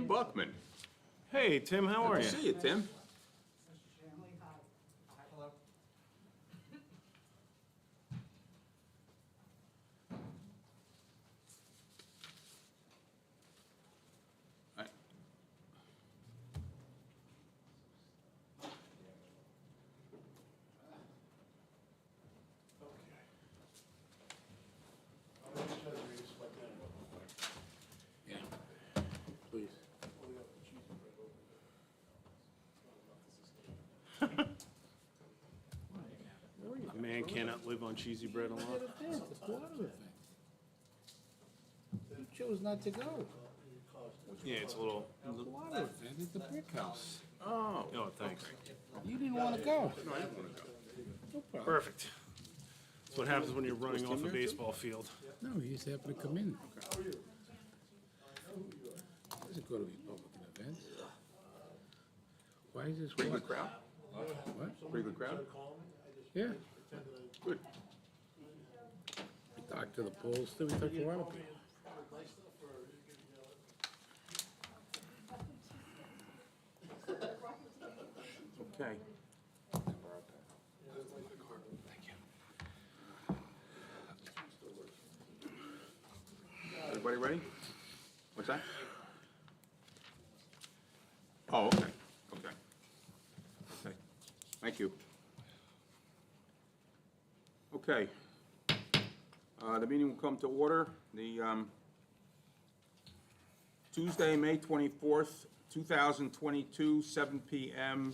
Tim Buckman. Hey, Tim, how are Good you? to see you, Tim. Mr. Shanley, hi. Hello. I- Yeah, please. A man cannot live on cheesy bread alone. The quarter event. You chose not to go. Yeah, it's a little. The water event at the brick house. Oh, Oh, thanks. You didn't want to go. no, I didn't want to go. No problem. Perfect. That's what happens when you're running off a baseball field. No, he just happened to come in. Doesn't go to Republican events. Why is this? Pretty what? good crowd? What? Pretty good crowd? Yeah. Good. We talked to the polls, too. We talked to a lot of people. Okay. Everybody ready? What's that? Oh, okay, okay. Okay, thank you. Okay. The meeting will come to order. The Tuesday, May 24th, 2022, 7 p.m.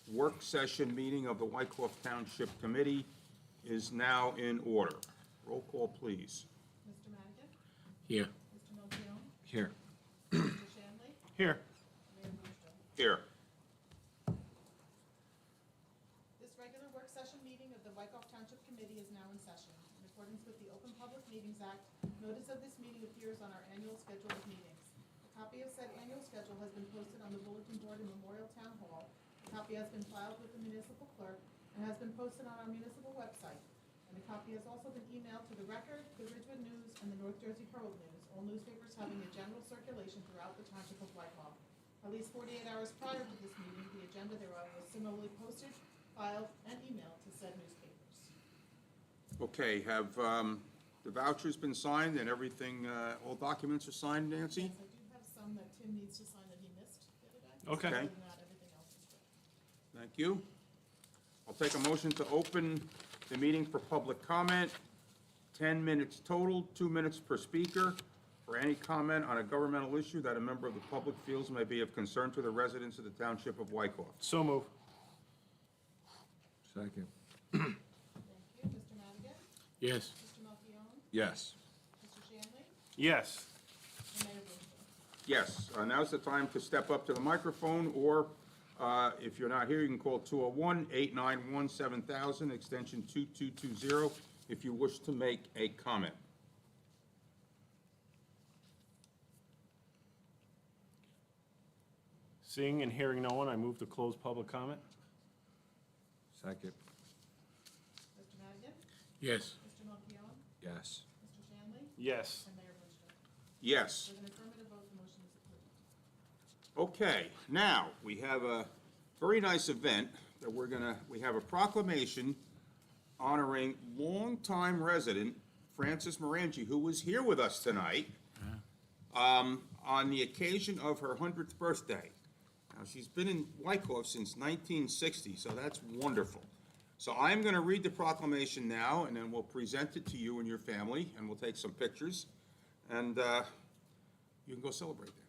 work session meeting of the Wyckoff Township Committee is now in order. Roll call, please. Mr. Madigan? Here. Mr. Melchiong? Here. Mr. Shanley? Here. Mayor Booster? Here. This regular work session meeting of the Wyckoff Township Committee is now in session. In accordance with the Open Public Meetings Act, notice of this meeting appears on our annual schedule of meetings. A copy of said annual schedule has been posted on the bulletin board in Memorial Town Hall. A copy has been filed with the municipal clerk and has been posted on our municipal website. And a copy has also been emailed to the Record, the Ridgewood News, and the North Jersey Herald News, all newspapers having a general circulation throughout the Township of Wyckoff. At least 48 hours prior to this meeting, the agenda thereof was similarly posted, filed, and emailed to said newspapers. Okay, have the vouchers been signed and everything, all documents are signed, Nancy? Yes, I do have some that Tim needs to sign that he missed the other day. Okay. Other than that, everything else is good. Thank you. I'll take a motion to open the meeting for public comment. 10 minutes total, 2 minutes per speaker. For any comment on a governmental issue that a member of the public feels may be of concern to the residents of the Township of Wyckoff. So move. Second. Thank you. Mr. Madigan? Yes. Mr. Melchiong? Yes. Mr. Shanley? Yes. And Mayor Booster? Yes, now's the time to step up to the microphone, or if you're not here, you can call 201-891-7000, extension 2220, if you wish to make a comment. Seeing and hearing no one, I move to close public comment. Second. Mr. Madigan? Yes. Mr. Melchiong? Yes. Mr. Shanley? Yes. And Mayor Booster? Yes. With an affirmative vote, the motion is approved. Okay, now, we have a very nice event that we have a proclamation honoring longtime resident Frances Morangi, who was here with us tonight, on the occasion of her 100th birthday. Now, she's been in Wyckoff since 1960, so that's wonderful. So I'm going to read the proclamation now, and then we'll present it to you and your family, and we'll take some pictures, and you can go celebrate that.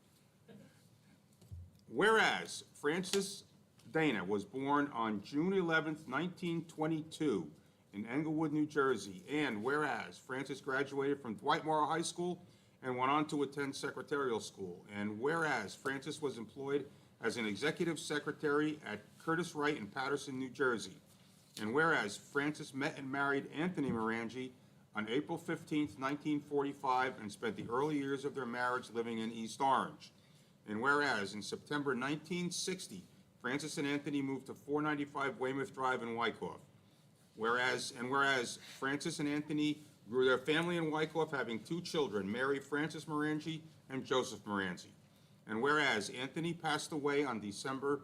Whereas Frances Dana was born on June 11th, 1922 in Englewood, New Jersey, and whereas Frances graduated from Dwight Morrow High School and went on to attend secretarial school, and whereas Frances was employed as an executive secretary at Curtis Wright in Patterson, New Jersey, and whereas Frances met and married Anthony Morangi on April 15th, 1945, and spent the early years of their marriage living in East Orange. And whereas in September 1960, Frances and Anthony moved to 495 Weymouth Drive in Wyckoff. Whereas Frances and Anthony grew their family in Wyckoff, having 2 children, Mary Frances Morangi and Joseph Morangi. And whereas Anthony passed away on December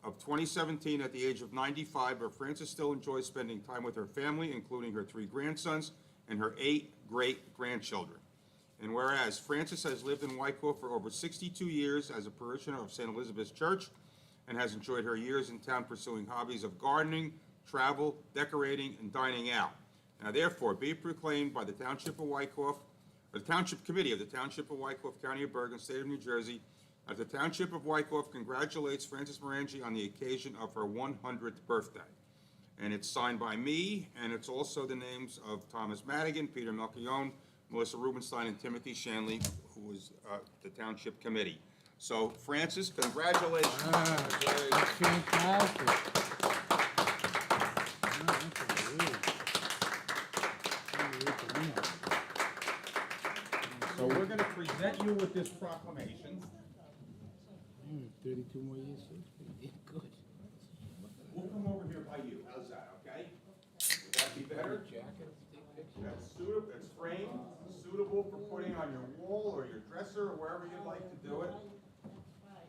of 2017 at the age of 95, but Frances still enjoys spending time with her family, including her 3 grandsons and her 8 great-grandchildren. And whereas Frances has lived in Wyckoff for over 62 years as a parishioner of St. Elizabeth's Church and has enjoyed her years in town pursuing hobbies of gardening, travel, decorating, and dining out. Now therefore, be it proclaimed by the Township of Wyckoff, or the Township Committee of the Township of Wyckoff, County of Bergen, State of New Jersey, that the Township of Wyckoff congratulates Frances Morangi on the occasion of her 100th birthday. And it's signed by me, and it's also the names of Thomas Madigan, Peter Melchione, Melissa Rubenstein, and Timothy Shanley, who was the Township Committee. So, Frances, congratulations. That's fantastic. So we're gonna present you with this proclamation. 32 more years, so it's pretty good. We'll come over here by you, how's that, okay? Would that be better? Jacket, take pictures. That's suitable, it's framed, suitable for putting on your wall or your dresser or wherever you'd like to do it.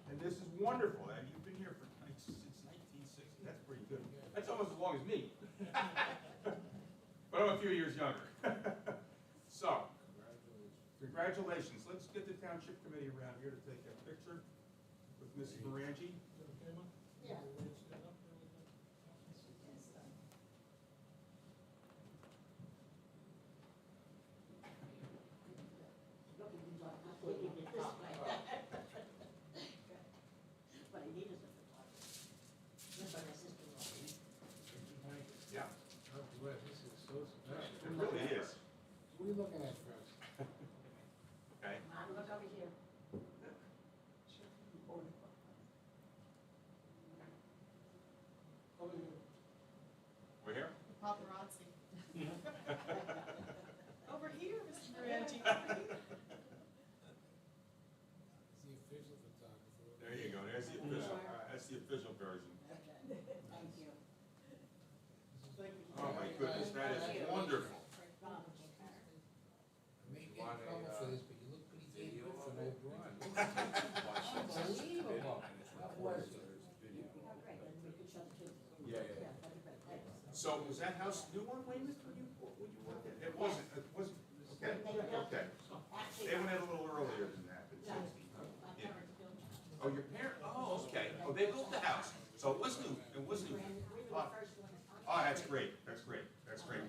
And this is wonderful, and you've been here since 1960, that's pretty good. That's almost as long as me. But I'm a few years younger. So, congratulations. Let's get the Township Committee around here to take a picture with Mrs. Morangi. Yeah. What I need is a photographer. That's what my sister-in-law is. Yeah, Oh, boy, this is so special. it really is. What are you looking at first? Okay. Mom, look over here. We're here? Paparazzi. Over here, Mrs. Morangi, over here. The official photographer. There you go, there's the official, that's the official version. Thank you. Oh my goodness, that is wonderful. Maybe get in trouble for this, but you look pretty damn good for an old broad. Unbelievable. That was. Oh, great, then we could show the kids. Yeah, yeah. That'd be great, thanks. So was that house new on Weymouth when you worked there? It wasn't, okay, okay. Actually, They went in a little earlier than that, than no, 60. my Yeah. parents built it. Oh, your parent, oh, okay. Oh, they built the house. So it was new, it was new. And we were the first ones on. Oh, that's great, that's great, that's great.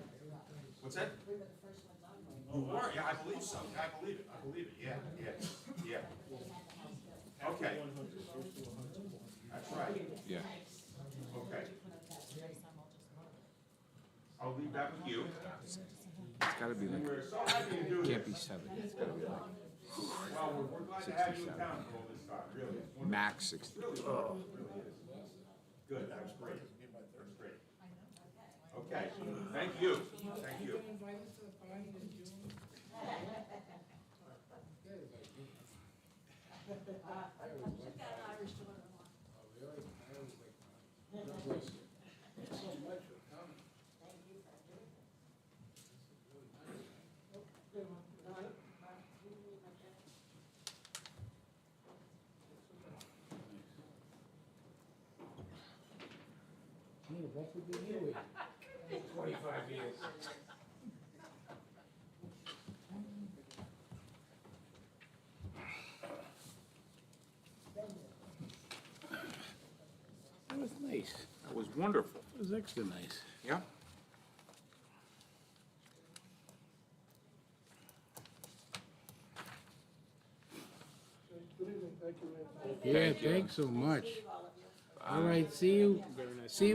What's that? We were the first ones on. Wayne. You were, yeah, I believe so. I believe it, yeah, yeah, yeah. They had the house built. Okay. That's right, Yeah. okay. I'll leave that with you. It's gotta be like, We're so happy to do can't be this. 70, it's gotta be like Well, we're glad to have you in town for all this time, really. It's wonderful. max 60. Really, it really is. Good, that's great. That's great. Okay, thank you, thank you. Invite us to the party in June? She's got an Irish daughter-in-law. Oh, really? I always like mine. God bless you. Thanks so much for coming. Thank you for doing it. This is really nice. Good one. No, you need my jacket. Gee, what could be you in 25 years? That was nice. That was wonderful. That was extra nice. Yeah. Yeah, thanks so much. Leave all of you. All right, see you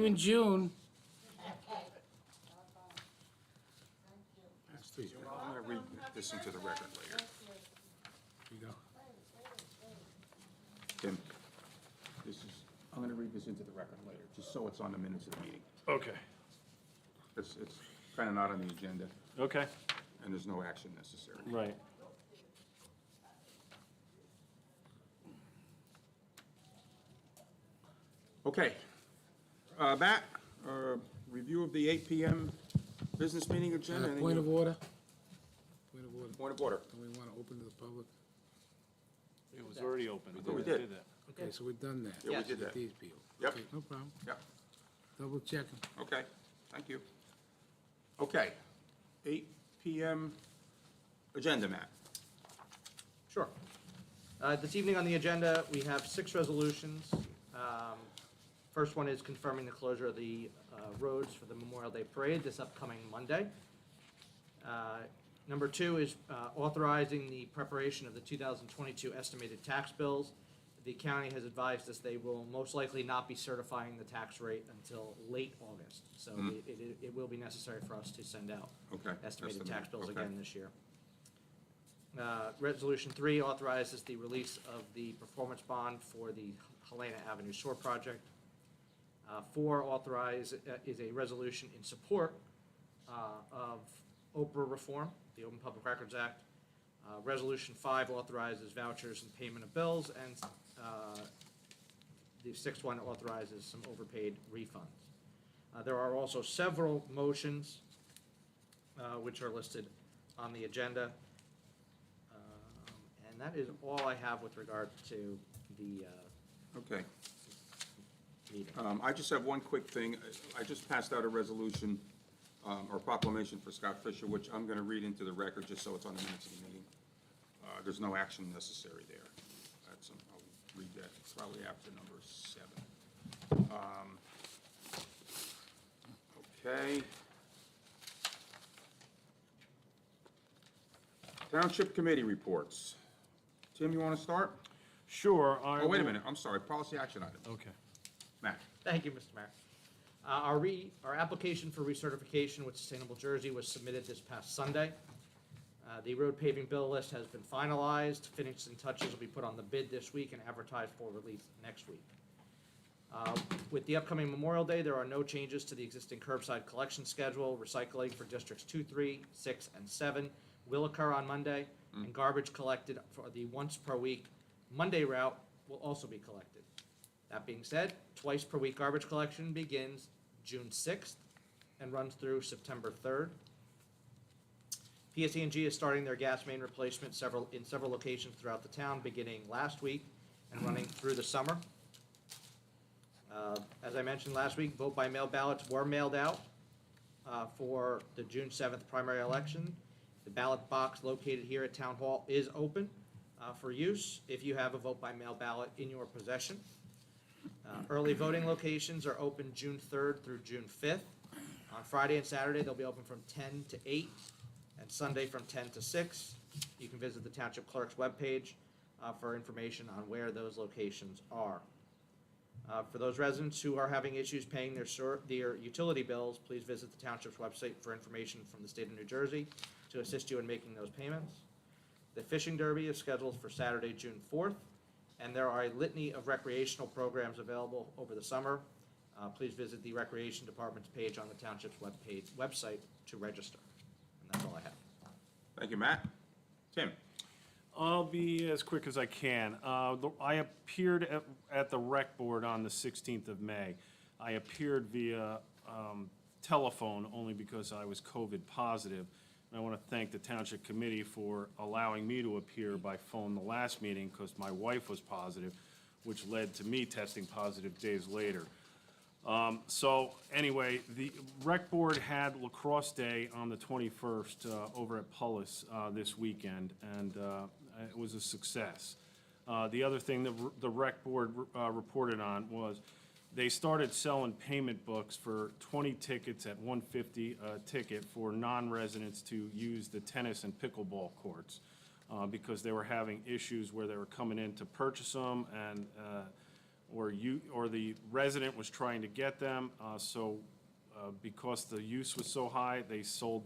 in June. I'm gonna read this into the record later. Here you go. Tim, this is, I'm gonna read this into the record later, just so it's on the minutes of the meeting. Okay, It's kinda not on the agenda, okay, and there's no action necessary. right. Okay. Matt, review of the 8 PM business meeting agenda. Anything Point you- of order? Point of order. Point of order. Do we want to open to the public? It was already open. We did. that. Okay, so we've done that. Yeah, we Yes. did With that. these people. Yep. Okay, no problem. Yep, Double checking. okay, thank you. Okay, 8 PM agenda, Matt. Sure. This evening on the agenda, we have 6 resolutions. First one is confirming the closure of the roads for the Memorial Day Parade this upcoming Monday. Number 2 is authorizing the preparation of the 2022 estimated tax bills. The county has advised us they will most likely not be certifying the tax rate until late August. So it will be necessary for us to send out Okay. estimated tax bills okay. again this year. Resolution 3 authorizes the release of the performance bond for the Helena Avenue Shore project. 4 is a resolution in support of Oprah reform, the Open Public Records Act. Resolution 5 authorizes vouchers and payment of bills, and the 6th one authorizes some overpaid refunds. There are also several motions which are listed on the agenda. And that is all I have with regard to the Okay. meeting. I just have one quick thing. I just passed out a resolution, or proclamation for Scott Fisher, which I'm gonna read into the record, just so it's on the minutes of the meeting. There's no action necessary there. I'll read that probably after number 7. Okay. Township Committee reports. Tim, you wanna start? Sure. Oh, wait a minute, I'm sorry, policy action item. Okay. Matt? Thank you, Mr. Mayor. Our application for recertification with Sustainable Jersey was submitted this past Sunday. The road paving bill list has been finalized. Finishing touches will be put on the bid this week and advertised for release next week. With the upcoming Memorial Day, there are no changes to the existing curbside collection schedule. Recycling for districts 2, 3, 6, and 7 will occur on Monday, and garbage collected for the once per week Monday route will also be collected. That being said, twice per week garbage collection begins June 6th and runs through September 3rd. PSE&G is starting their gas main replacement in several locations throughout the town, beginning last week and running through the summer. As I mentioned last week, vote by mail ballots were mailed out for the June 7th primary election. The ballot box located here at Town Hall is open for use if you have a vote by mail ballot in your possession. Early voting locations are open June 3rd through June 5th. On Friday and Saturday, they'll be open from 10 to 8, and Sunday from 10 to 6. You can visit the Township Clerk's webpage for information on where those locations are. For those residents who are having issues paying their utility bills, please visit the Township's website for information from the state of New Jersey to assist you in making those payments. The fishing derby is scheduled for Saturday, June 4th, and there are a litany of recreational programs available over the summer. Please visit the Recreation Department's page on the Township's website to register. And that's all I have. Thank you, Matt. Tim? I'll be as quick as I can. I appeared at the rec board on the 16th of May. I appeared via telephone only because I was COVID positive. And I want to thank the Township Committee for allowing me to appear by phone the last meeting because my wife was positive, which led to me testing positive days later. So anyway, the rec board had lacrosse day on the 21st over at Pullis this weekend, and it was a success. The other thing that the rec board reported on was they started selling payment books for 20 tickets at $150 a ticket for non-residents to use the tennis and pickleball courts because they were having issues where they were coming in to purchase them and or the resident was trying to get them. So because the use was so high, they sold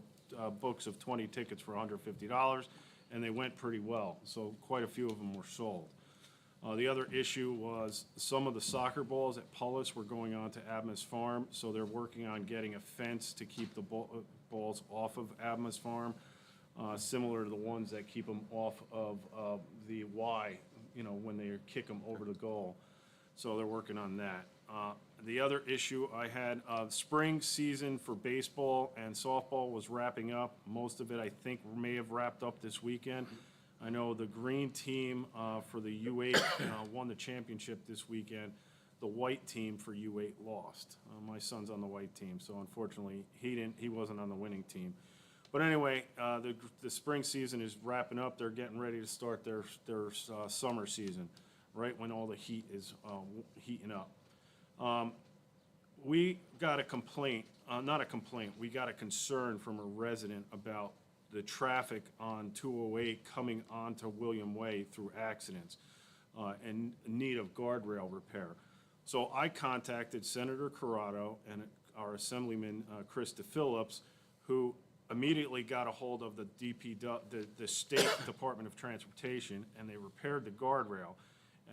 books of 20 tickets for $150, and they went pretty well. So quite a few of them were sold. The other issue was some of the soccer balls at Pullis were going on to Adams Farm, so they're working on getting a fence to keep the balls off of Adams Farm, similar to the ones that keep them off of the Y, when they kick them over the goal. So they're working on that. The other issue I had, spring season for baseball and softball was wrapping up. Most of it, I think, may have wrapped up this weekend. I know the green team for the U8 won the championship this weekend. The white team for U8 lost. My son's on the white team, so unfortunately, he wasn't on the winning team. But anyway, the spring season is wrapping up. They're getting ready to start their summer season, right when all the heat is heating up. We got a complaint, not a complaint, we got a concern from a resident about the traffic on 208 coming onto William Way through accidents and in need of guardrail repair. So I contacted Senator Corrado and our Assemblyman Chris DePhillips, who immediately got a hold of the the State Department of Transportation, and they repaired the guardrail.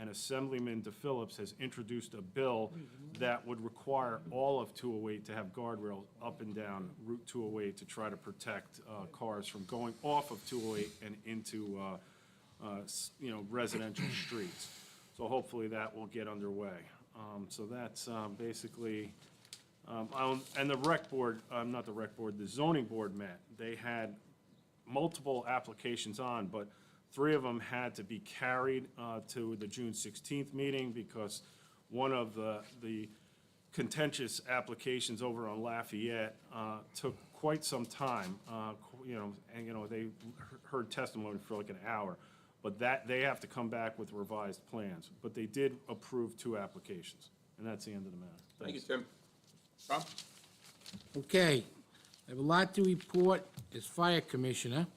And Assemblyman DePhillips has introduced a bill that would require all of 208 to have guardrails up and down Route 208 to try to protect cars from going off of 208 and into, residential streets. So hopefully that will get underway. So that's basically, and the rec board, not the rec board, the zoning board met. They had multiple applications on, but 3 of them had to be carried to the June 16th meeting because one of the contentious applications over on Lafayette took quite some time, they heard testimony for like an hour. But they have to come back with revised plans. But they did approve 2 applications, and that's the end of the matter. Thank you, Tim. Tom? Okay, I have a lot to report as fire commissioner,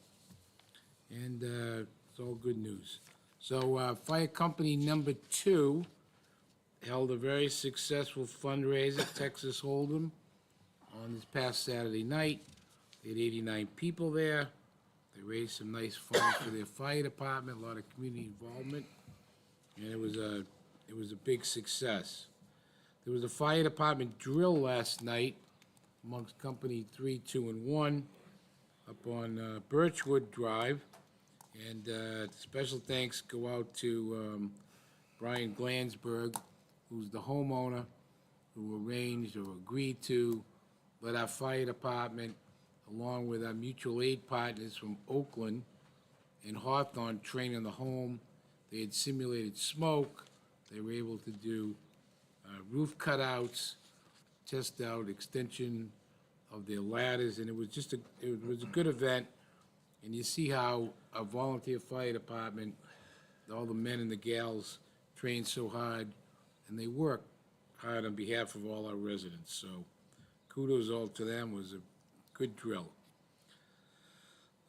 and it's all good news. So fire company number 2 held a very successful fundraiser, Texas Hold'em, on this past Saturday night. They had 89 people there. They raised some nice funds for their fire department, a lot of community involvement, and it was a big success. There was a fire department drill last night amongst Company 3, 2, and 1 up on Birchwood Drive, and special thanks go out to Brian Glansberg, who's the homeowner who arranged or agreed to let our fire department, along with our mutual aid partners from Oakland and Hawthorne, train in the home. They had simulated smoke. They were able to do roof cutouts, test out extension of their ladders, and it was a good event. And you see how a volunteer fire department, all the men and the gals, train so hard, and they work hard on behalf of all our residents. So kudos all to them. It was a good drill.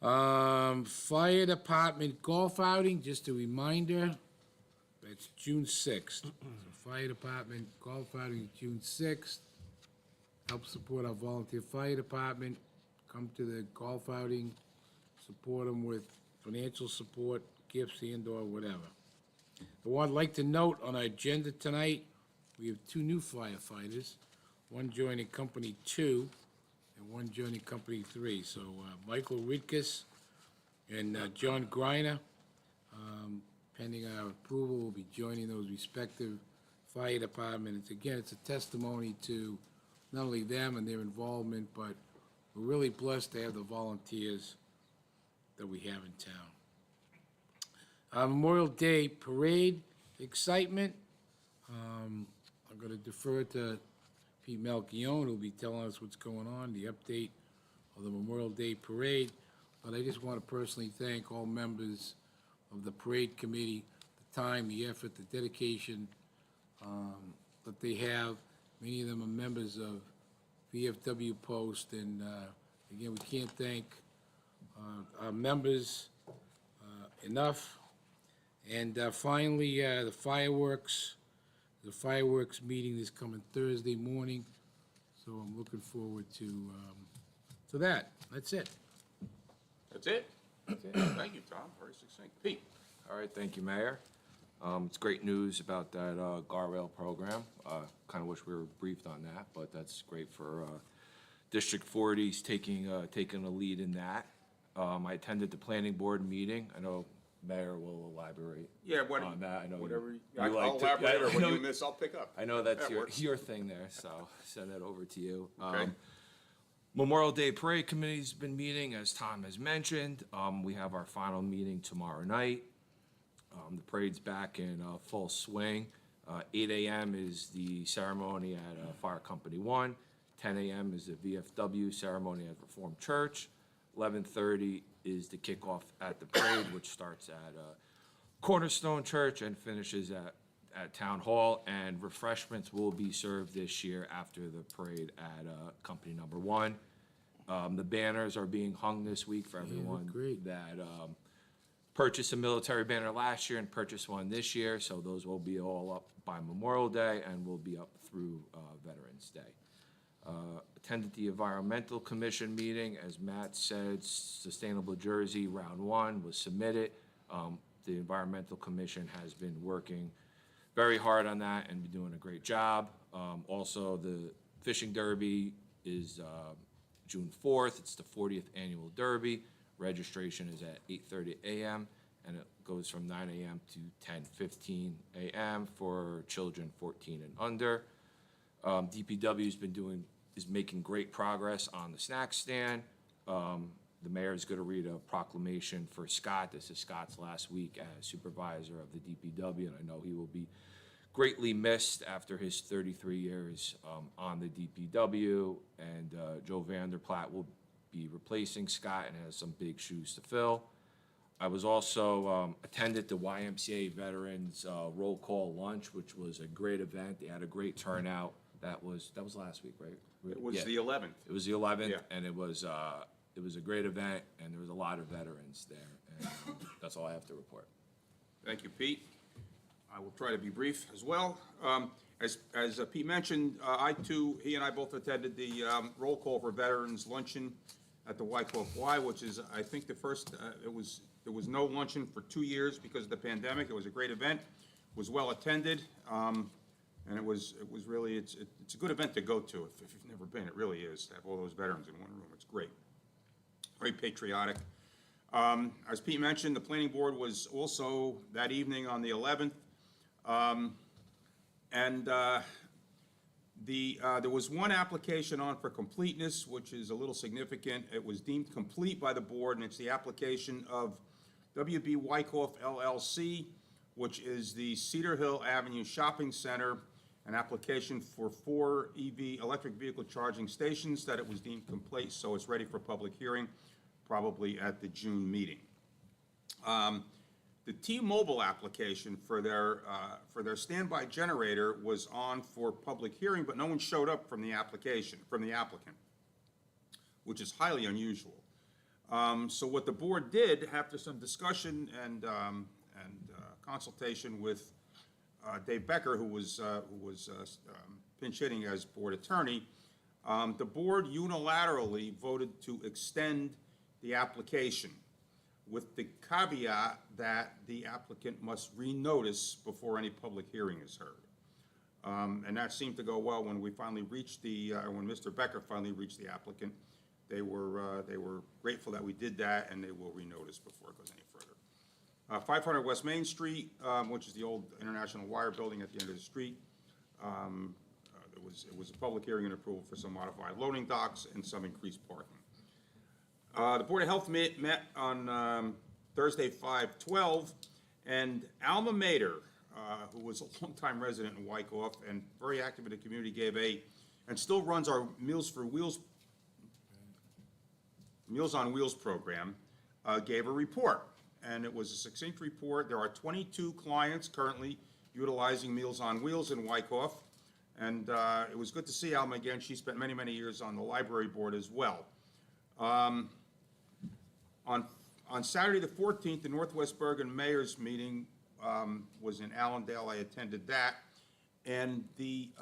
Fire department golf outing, just a reminder, that's June 6th. So fire department golf outing, June 6th. Help support our volunteer fire department. Come to the golf outing, support them with financial support, gifts, and/or whatever. I'd like to note on our agenda tonight, we have 2 new firefighters, one joining Company 2 and one joining Company 3. So Michael Ridkus and John Greiner, pending our approval, will be joining those respective fire departments. Again, it's a testimony to not only them and their involvement, but we're really blessed to have the volunteers that we have in town. Memorial Day Parade excitement. I'm going to defer to Pete Melchione, who'll be telling us what's going on, the update of the Memorial Day Parade. But I just want to personally thank all members of the parade committee, the time, the effort, the dedication that they have. Many of them are members of VFW Post, and again, we can't thank our members enough. And finally, the fireworks meeting is coming Thursday morning, so I'm looking forward to that. That's it. That's it? Thank you, Tom. Very succinct. Pete? All right, thank you, Mayor. It's great news about that guardrail program. Kind of wish we were briefed on that, but that's great for District 40's taking a lead in that. I attended the planning board meeting. I know Mayor will elaborate on that. I know whatever. you I'll like to- elaborate, or I what know- you miss, I'll pick up. I know that's That works. your thing there, so send that over to you. Okay. Memorial Day Parade Committee's been meeting, as Tom has mentioned. We have our final meeting tomorrow night. The parade's back in full swing. 8 a.m. is the ceremony at Fire Company 1. 10 a.m. is the VFW ceremony at Reformed Church. 11:30 is the kickoff at the parade, which starts at Cornerstone Church and finishes at Town Hall. And refreshments will be served this year after the parade at Company Number 1. The banners are being hung this week for everyone great. that purchased a military banner last year and purchased one this year. So those will be all up by Memorial Day and will be up through Veterans Day. Attended the Environmental Commission meeting. As Matt said, Sustainable Jersey Round 1 was submitted. The Environmental Commission has been working very hard on that and been doing a great job. Also, the Fishing Derby is June 4th. It's the 40th Annual Derby. Registration is at 8:30 a.m. and it goes from 9 a.m. to 10:15 a.m. for children 14 and under. DPW is making great progress on the snack stand. The mayor is going to read a proclamation for Scott. This is Scott's last week as supervisor of the DPW, and I know he will be greatly missed after his 33 years on the DPW. And Joe Vanderplatte will be replacing Scott and has some big shoes to fill. I was also attended the YMCA Veterans Roll Call Lunch, which was a great event. They had a great turnout. That was last week, right? It was Yeah. the 11th. It was the 11th, Yeah. and it was a great event, and there was a lot of veterans there. And that's all I have to report. Thank you, Pete. I will try to be brief as well. As Pete mentioned, he and I both attended the roll call for Veterans Luncheon at the Wyckoff Y, which is, I think, the first, there was no luncheon for 2 years because of the pandemic. It was a great event, was well attended, and it was really, it's a good event to go to if you've never been. It really is, to have all those veterans in one room. It's great. Very patriotic. As Pete mentioned, the planning board was also that evening on the 11th. There was one application on for completeness, which is a little significant. It was deemed complete by the board, and it's the application of WB Wyckoff LLC, which is the Cedar Hill Avenue Shopping Center, an application for 4 EV electric vehicle charging stations, that it was deemed complete, so it's ready for public hearing, probably at the June meeting. The T-Mobile application for their standby generator was on for public hearing, but no one showed up from the applicant, which is highly unusual. So what the board did, after some discussion and consultation with Dave Becker, who was pinch hitting as board attorney, the board unilaterally voted to extend the application, with the caveat that the applicant must renotice before any public hearing is heard. And that seemed to go well when we finally reached when Mr. Becker finally reached the applicant. They were grateful that we did that, and they will renotice before it goes any further. 500 West Main Street, which is the old International Wire Building at the end of the street. It was a public hearing and approval for some modified loading docks and some increased parking. The Board of Health met on Thursday, 5/12, and Alma Mater, who was a longtime resident in Wyckoff and very active in the community, and still runs our Meals on Wheels program, gave a report. And it was a succinct report. There are 22 clients currently utilizing Meals on Wheels in Wyckoff. And it was good to see Alma again. She spent many, many years on the library board as well. On Saturday the 14th, the Northwest Bergen Mayor's meeting was in Allendale. I attended that. And the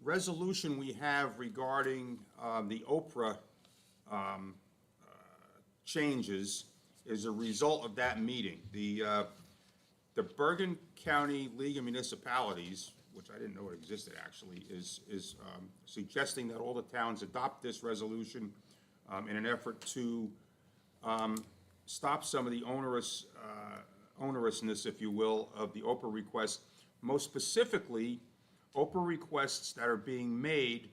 resolution we have regarding the Oprah changes is a result of that meeting. The Bergen County League of Municipalities, which I didn't know it existed actually, is suggesting that all the towns adopt this resolution in an effort to stop some of the onerousness, if you will, of the Oprah requests. Most specifically, Oprah requests that are being made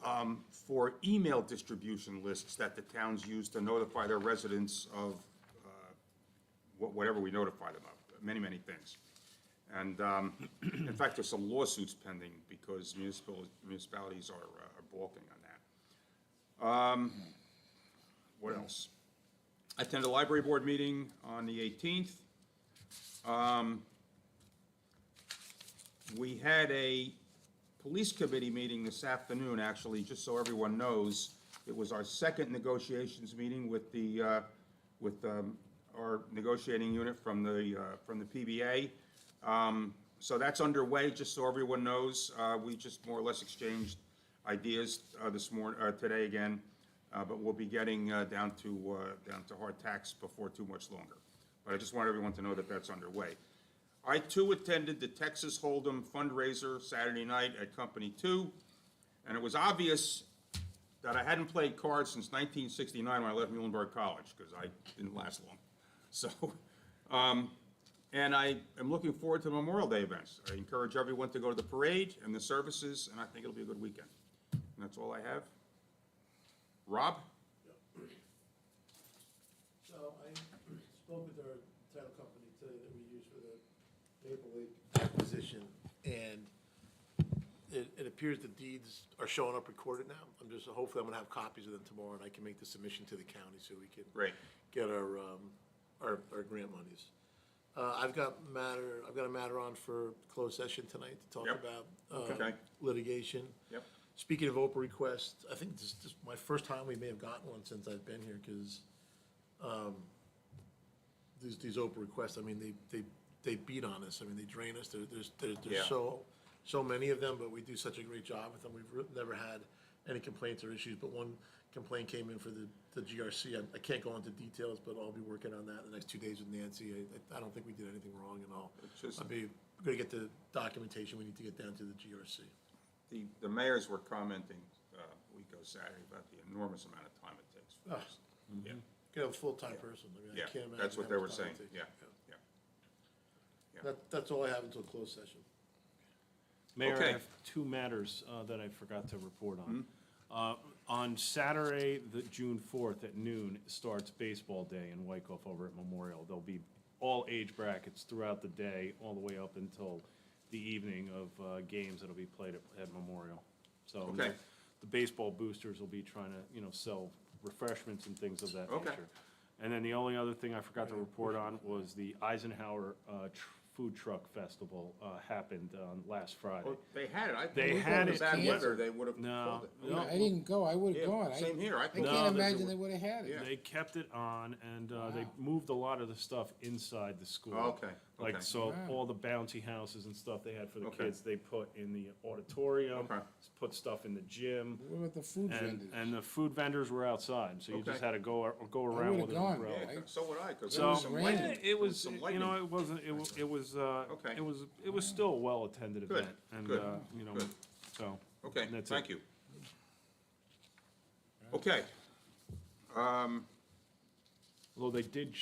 for email distribution lists that the towns use to notify their residents of whatever we notify them of, many, many things. And in fact, there's some lawsuits pending because municipalities are balking on that. What else? I attended a library board meeting on the 18th. We had a police committee meeting this afternoon, actually, just so everyone knows. It was our second negotiations meeting with our negotiating unit from the PBA. So that's underway, just so everyone knows. We just more or less exchanged ideas today again, but we'll be getting down to hard tacks before too much longer. But I just want everyone to know that that's underway. I too attended the Texas Hold'em fundraiser Saturday night at Company 2, and it was obvious that I hadn't played cards since 1969 when I left Muhlenberg College, because I didn't last long. So, and I am looking forward to the Memorial Day events. I encourage everyone to go to the parade and the services, and I think it'll be a good weekend. And that's all I have. Rob? So I spoke with our title company today that we use for the Maple Lake acquisition, and it appears the deeds are showing up recorded now. Hopefully I'm gonna have copies of them tomorrow, and I can make the submission to the county so we can Great. get our grant monies. I've got a matter on for closed session tonight to talk Yep. about Okay. litigation. Yep. Speaking of Oprah requests, I think this is my first time we may have gotten one since I've been here, because these Oprah requests, I mean, they beat on us. I mean, they drain us. There's Yeah. so many of them, but we do such a great job with them. We've never had any complaints or issues, but one complaint came in for the GRC. I can't go into details, but I'll be working on that the next 2 days with Nancy. I don't think we did anything wrong, and It's I'll be gonna get the documentation we need to get down to the GRC. The mayors were commenting a week ago Saturday about the enormous amount of time it takes for Ah. us. Yeah, Get a full-time person. I mean, I yeah, can't imagine. that's what how they much were time saying, it takes. yeah, yeah. That's all I have until closed session. Mayor, I Okay. have two matters that I forgot to report on. On Saturday, June 4th at noon, starts baseball day in Wyckoff over at Memorial. There'll be all age brackets throughout the day, all the way up until the evening of games that'll be played at Memorial. So Okay. the baseball boosters will be trying to, sell refreshments and things of that Okay. nature. And then the only other thing I forgot to report on was the Eisenhower Food Truck Festival happened last Friday. Well, they had it. I They think had with it. bad Yeah. weather, they would have No, called it. no. I didn't go, I would've Yeah, gone. same here. I I thought- No, can't there's imagine a- they would've had it. Yeah. They kept it on, and they Wow. moved a lot of the stuff inside the school. Oh, okay, Like, okay. so Wow. all the bouncy houses and stuff they had for the Okay. kids, they put in the auditorium, Okay. put stuff in the gym, What about the food and vendors? the food vendors were outside, so you just Okay. had to go around would've with an gone. umbrella. Yeah, so would I, because So, there was some lightning. it was, Some it lightning. wasn't, it Okay. was still a well-attended Good, event. And, good, good. so. Okay, that's thank it. you. Okay. Although they did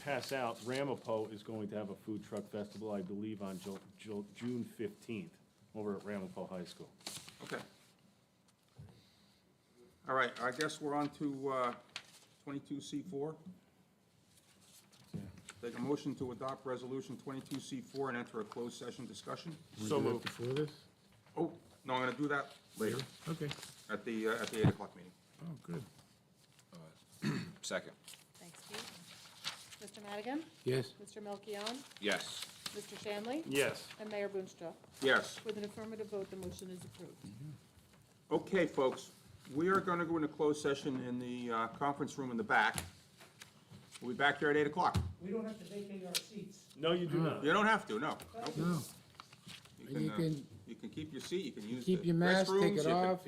pass out, Ramapo is going to have a food truck festival, I believe, on June 15th, over at Ramapo High School. Okay. All right, I guess we're on to 22C4. Take a motion to adopt Resolution 22C4 and enter a closed session discussion. So Wanna do that moved. Before this? Oh, no, I'm gonna do that later, Okay. at the 8 o'clock meeting. Oh, good. Second. Thanks, Steve. Mr. Madigan? Yes? Mr. Melchiong? Yes. Mr. Shanley? Yes. And Mayor Boonstra. Yes. With an affirmative vote, the motion is approved. Okay, folks, we are gonna go into closed session in the conference room in the back. We'll be back here at 8 o'clock. We don't have to vacate our seats. No, you do not. You don't have to, no. Nope. No. You And you can, can you can keep your seat, you can use keep the your mask, take restrooms, it you can- off.